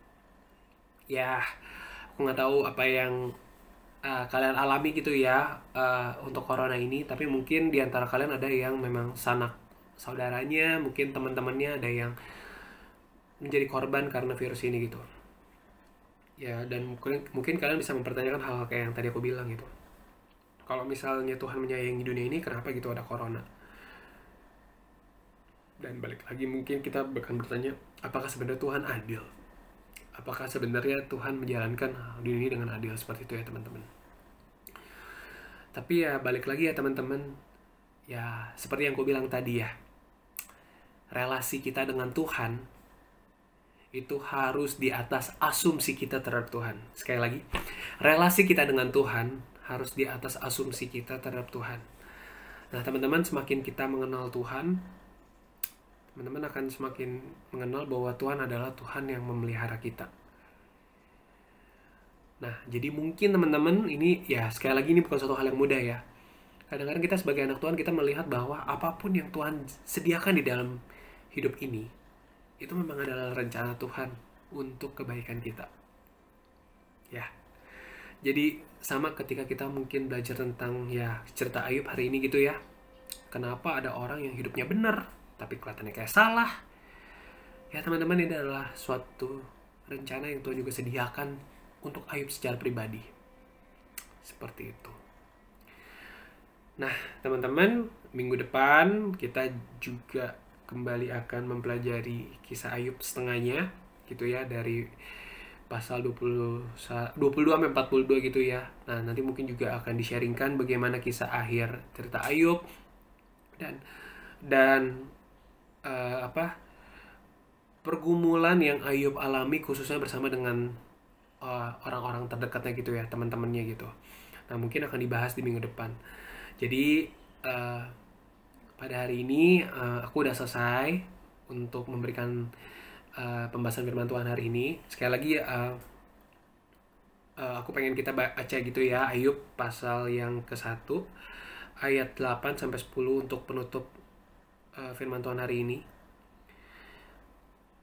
ya. Aku nggak tahu apa yang kalian alami gitu ya untuk corona ini, tapi mungkin di antara kalian ada yang memang sanak saudaranya, mungkin teman-temannya ada yang menjadi korban karena virus ini gitu. Ya, dan mungkin kalian bisa mempertanyakan hal-hal kayak yang tadi aku bilang gitu. Kalau misalnya Tuhan menyayangi dunia ini, kenapa gitu ada corona? Dan balik lagi mungkin kita bahkan bertanya, apakah sebenarnya Tuhan adil? Apakah sebenarnya Tuhan menjalankan dunia ini dengan adil seperti itu ya teman-teman? Tapi ya balik lagi ya teman-teman, ya seperti yang aku bilang tadi ya, relasi kita dengan Tuhan itu harus di atas asumsi kita terhadap Tuhan. Sekali lagi, relasi kita dengan Tuhan harus di atas asumsi kita terhadap Tuhan. Nah teman-teman, semakin kita mengenal Tuhan, teman-teman akan semakin mengenal bahwa Tuhan adalah Tuhan yang memelihara kita. Nah, jadi mungkin teman-teman ini ya sekali lagi ini bukan suatu hal yang mudah ya. Kadang-kadang kita sebagai anak Tuhan kita melihat bahwa apapun yang Tuhan sediakan di dalam hidup ini itu memang adalah rencana Tuhan untuk kebaikan kita. Ya. Jadi sama ketika kita mungkin belajar tentang ya cerita Ayub hari ini gitu ya. Kenapa ada orang yang hidupnya benar tapi kelihatannya kayak salah? Ya teman-teman, ini adalah suatu rencana yang Tuhan juga sediakan untuk Ayub secara pribadi. Seperti itu. Nah, teman-teman, minggu depan kita juga kembali akan mempelajari kisah Ayub setengahnya gitu ya, dari pasal 22 sampai 42 gitu ya. Nah, nanti mungkin juga akan di-sharingkan bagaimana kisah akhir cerita Ayub dan pergumulan yang Ayub alami khususnya bersama dengan orang-orang terdekatnya gitu ya, teman-temannya gitu. Nah, mungkin akan dibahas di minggu depan. Jadi pada hari ini aku udah selesai untuk memberikan pembahasan firman Tuhan hari ini. Sekali lagi aku pengen kita baca gitu ya, Ayub pasal yang ke-1 ayat 8 sampai 10 untuk penutup firman Tuhan hari ini.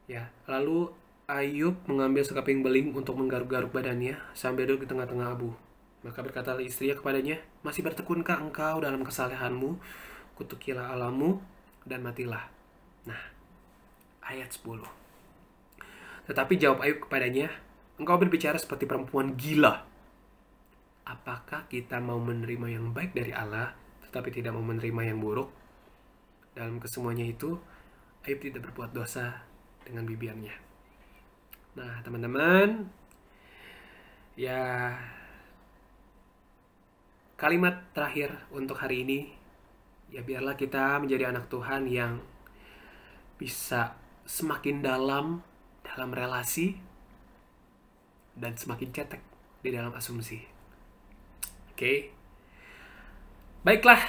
Ya, lalu Ayub mengambil sekeping beling untuk menggaruk-garuk badannya sambil duduk di tengah-tengah abu. Maka berkatalah istrinya kepadanya, "Masih bertekunkah engkau dalam kesalehanmu? Kutukilah Allahmu dan matilah." Nah, ayat 10. Tetapi jawab Ayub kepadanya, "Engkau berbicara seperti perempuan gila. Apakah kita mau menerima yang baik dari Allah, tetapi tidak mau menerima yang buruk?" Dalam kesemuanya itu, Ayub tidak berbuat dosa dengan bibirnya. Nah, teman-teman, ya kalimat terakhir untuk hari ini, ya biarlah kita menjadi anak Tuhan yang bisa semakin dalam relasi dan semakin cetek di dalam asumsi. Oke. Baiklah,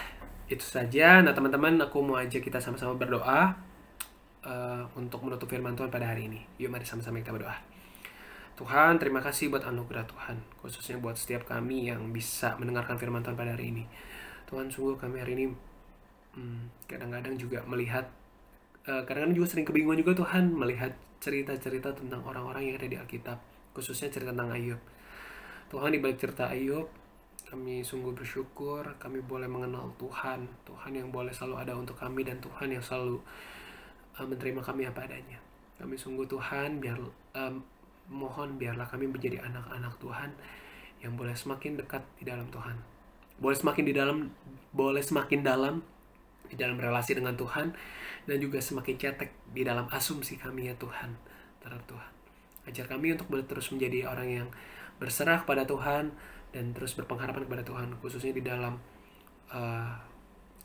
itu saja. Nah, teman-teman, aku mau ajak kita sama-sama berdoa untuk menutup firman Tuhan pada hari ini. Yuk mari sama-sama kita berdoa. Tuhan, terima kasih buat anugerah Tuhan, khususnya buat setiap kami yang bisa mendengarkan firman Tuhan pada hari ini. Tuhan, sungguh kami hari ini kadang-kadang juga melihat, kadang-kadang juga sering kebingungan juga Tuhan melihat cerita-cerita tentang orang-orang yang ada di Alkitab, khususnya cerita tentang Ayub. Tuhan, di balik cerita Ayub, kami sungguh bersyukur kami boleh mengenal Tuhan, Tuhan yang boleh selalu ada untuk kami dan Tuhan yang selalu menerima kami apa adanya. Kami sungguh Tuhan, mohon biarlah kami menjadi anak-anak Tuhan yang boleh semakin dekat di dalam Tuhan, boleh semakin dalam di dalam relasi dengan Tuhan, dan juga semakin cetek di dalam asumsi kami ya Tuhan terhadap Tuhan. Ajar kami untuk terus menjadi orang yang berserah kepada Tuhan dan terus berpengharapan kepada Tuhan, khususnya di dalam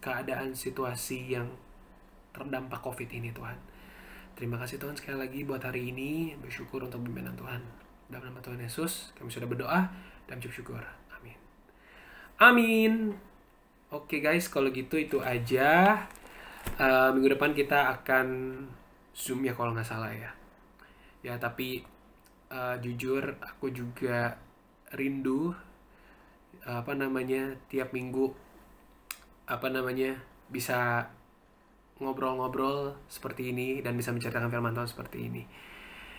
keadaan situasi yang terdampak COVID ini Tuhan. Terima kasih Tuhan sekali lagi buat hari ini. Bersyukur untuk pimpinan Tuhan. Dalam nama Tuhan Yesus kami sudah berdoa dan ucap syukur. Amin. Amin. Oke guys, kalau gitu itu aja. Minggu depan kita akan Zoom ya kalau nggak salah ya. Ya tapi jujur aku juga rindu tiap minggu bisa ngobrol-ngobrol seperti ini dan bisa menceritakan firman Tuhan seperti ini.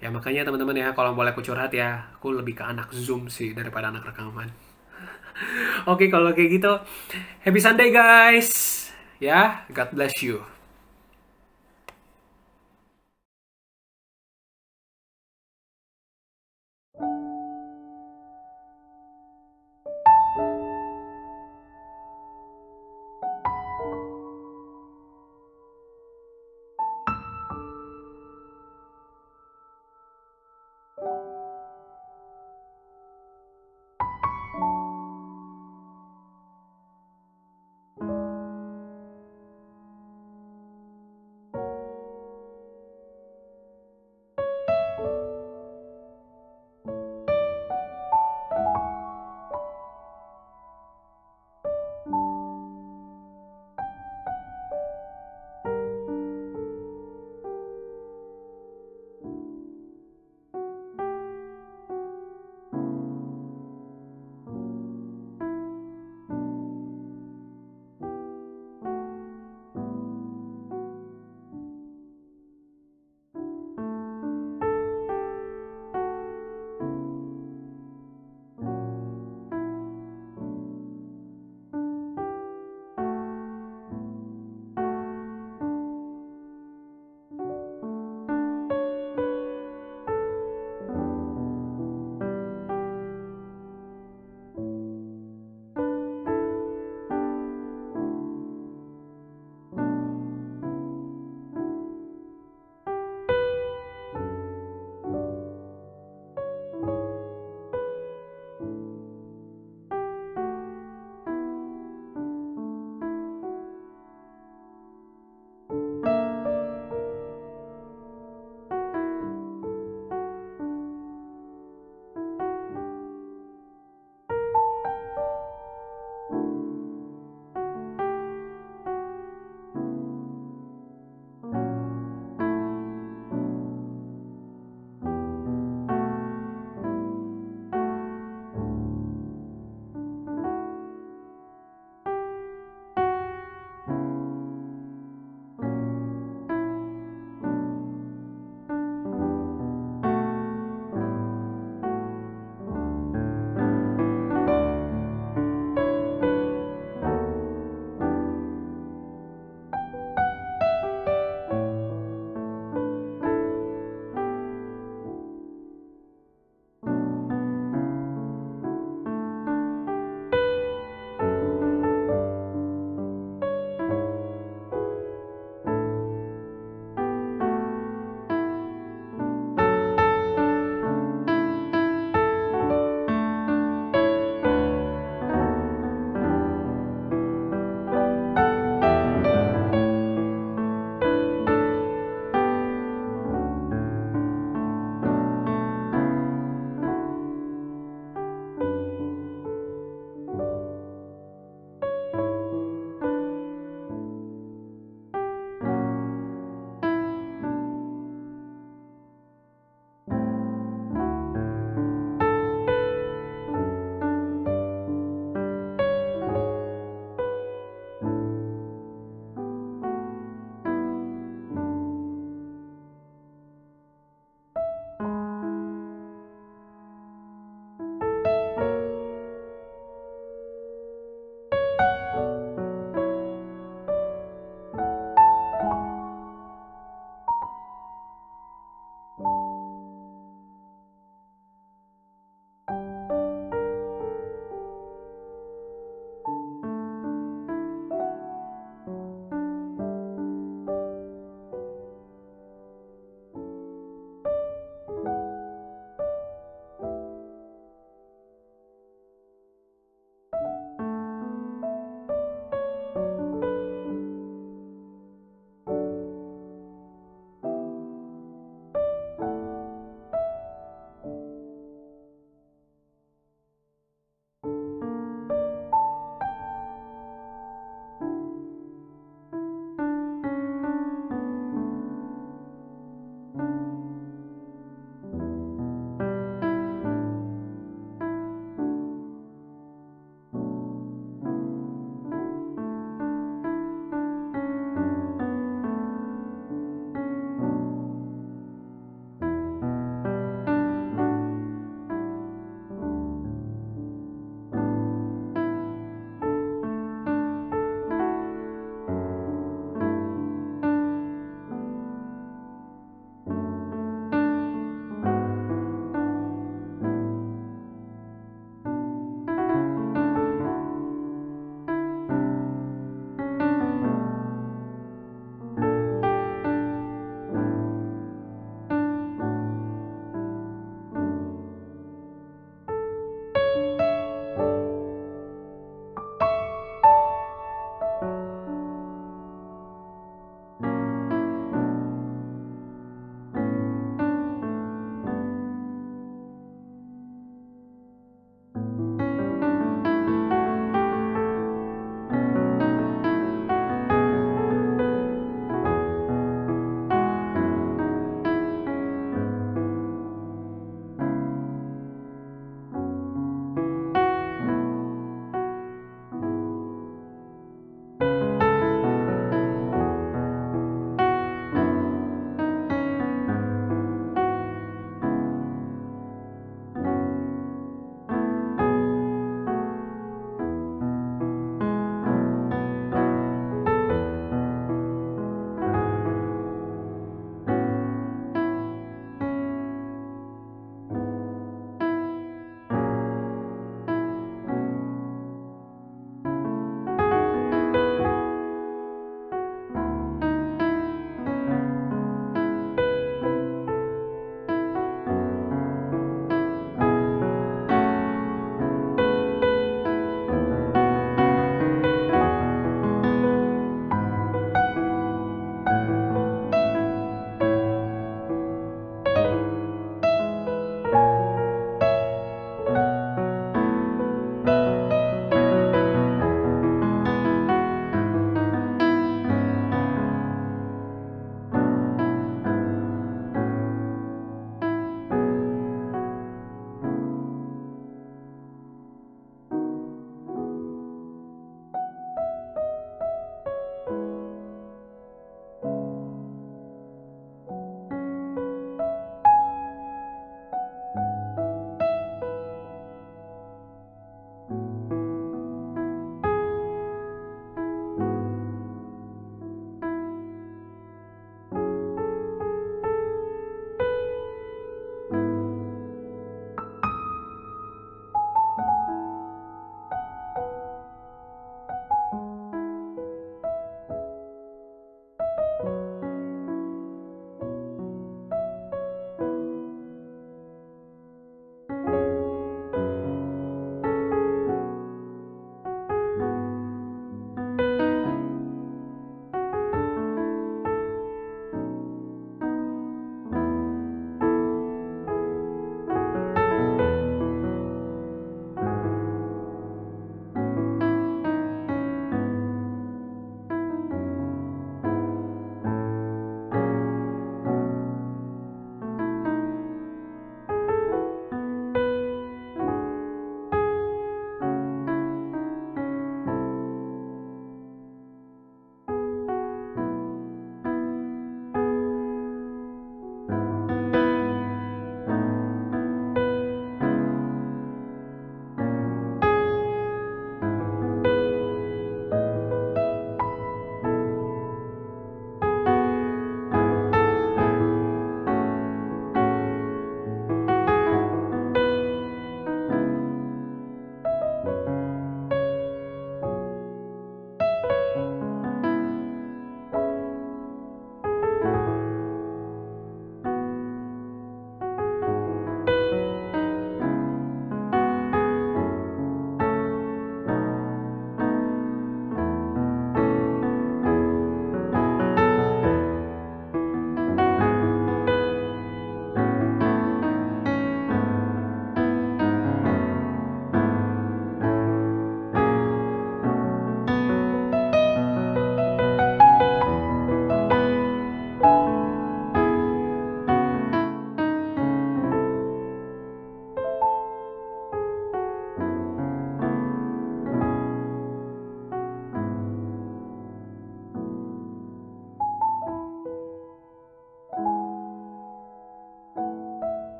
Ya makanya teman-teman ya, kalau boleh aku curhat ya, aku lebih ke anak Zoom sih daripada anak rekaman. Oke, kalau kayak gitu, happy Sunday guys. Ya, God bless you.